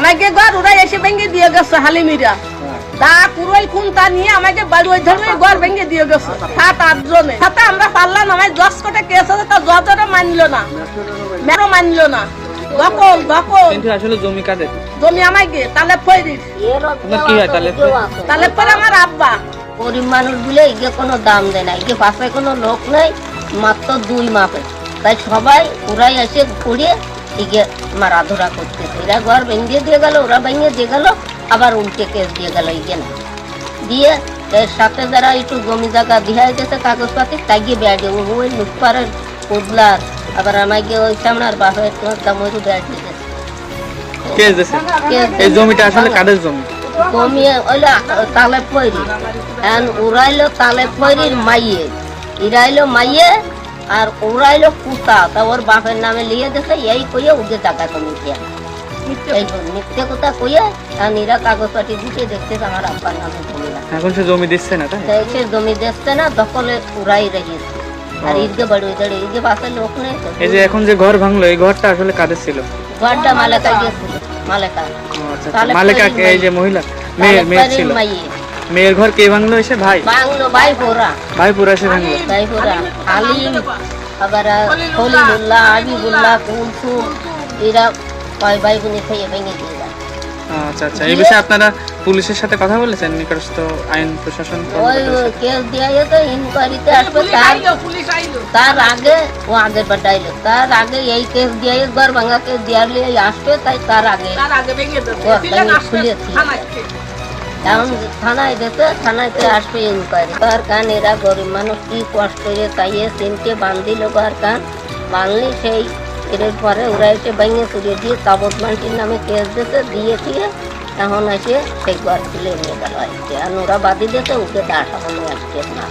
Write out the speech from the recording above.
আমাকে ঘর ওরা এসে ভেঙে দিয়ে গেছে হালিমিরা দা পুরোই খুনটা নিয়ে আমাকে বাড়ি ওই ধরনের ঘর ভেঙে দিয়ে গেছে 7-8 জনে সাথে আমরা পারলাম আমায় 10 কোটি কেস আছে তা জজরা মানলো না মেরো মানলো না দখল কিন্তু আসলে জমি কাদের? জমি আমাকে তালে ফইরির আপনার কি হয় তাহলে? তালে পরে আমার আব্বা গরিব মানুষগুলো এগে কোনো দাম দেয় না, এগে পাশে কোনো লোক নেই, মাত্র 2 মাপে, তাই সবাই ওরাই এসে ঘুরিয়ে এগে মারাধরা করতেছে। এরা ঘর ভেঙে দিয়ে গেল, ওরা ভেঙে দিয়ে গেল, আবার উল্টে কেস দিয়ে গেল এগে না দিয়ে। এর সাথে যারা একটু জমি জায়গা দিয়ে গেছে কাগজপাতি তাই গিয়ে বেড়ে ওই লুটপাড়ের উদলার আবার আমাকে ওই সামনার বাপের দামরু বেড়ে গেছে। কেস দিয়েছে? এই জমিটা আসলে কাদের জমি? জমি ওইলো তালে ফয়রি, উড়াইলো তালে ফয়রির মাইয়ে, ইরাইলো মাইয়ে আর উড়াইলো কুতা, তা ওর বাপের নামে লিয়ে দিছে। এই কইয়ে ওদের টাকা কমিয়ে এই মিথ্যে কথা কইয়ে আর এরা কাগজ পাতি দিতে দেখতেছে আমার আব্বার নামে জমি না। এখন সে জমি দিচ্ছে না তাই? সে জমি দিচ্ছে না, দখলে উড়াই রেখেছে। আর ঈদকে বাড়ি দাঁড়ে ঈদকে পাশে লোক নেই তো। এই যে এখন যে ঘর ভাঙলো এই ঘরটা আসলে কাদের ছিল? ঘরটা মালেকা গিয়েছিল, মালেকা মালিকা কে? এই যে মহিলা মেয়ের ছিল। মেয়ের ঘর কে ভাঙলো? এসে ভাই বাংলো ভাই পোরা, ভাই পুরা এসে ভাঙলো। ভাই পোরা আলিম আবার খলিলুল্লাহ আবিবুল্লাহ কুলসুম এরা কয় ভাই বোনে খেয়ে ভেঙে দিয়ে যায়। আচ্ছা আচ্ছা, এই বিষয়ে আপনারা পুলিশের সাথে কথা বলেছেন? নিকটস্থ আইন প্রশাসন ওই কেস দিয়ে তো ইনকোয়ারিতে আসবে, তার আগে ও আগের বার ডাইলো, তার আগে এই কেস দিয়ে ঘর ভাঙা কেস দিয়ে আসবে, তাই তার আগে খুলে এখন থানায় গেছে, থানাতে আসবে ইনকোয়ারি। ঘর কান এরা গরিব মানুষ কি কষ্ট করে তাইয়ে তিনটে বান্ধিল ঘর কান বানলি, সেই এর পরে ওরা এসে ভেঙে চুরিয়ে দিয়ে কাবত মান্টির নামে কেস দিতে দিয়ে এখন এসে সেই ঘর তুলে নিয়ে গেল। আর ওরা বাদি দিতে ওকে দাঁড়ানো আসছে না।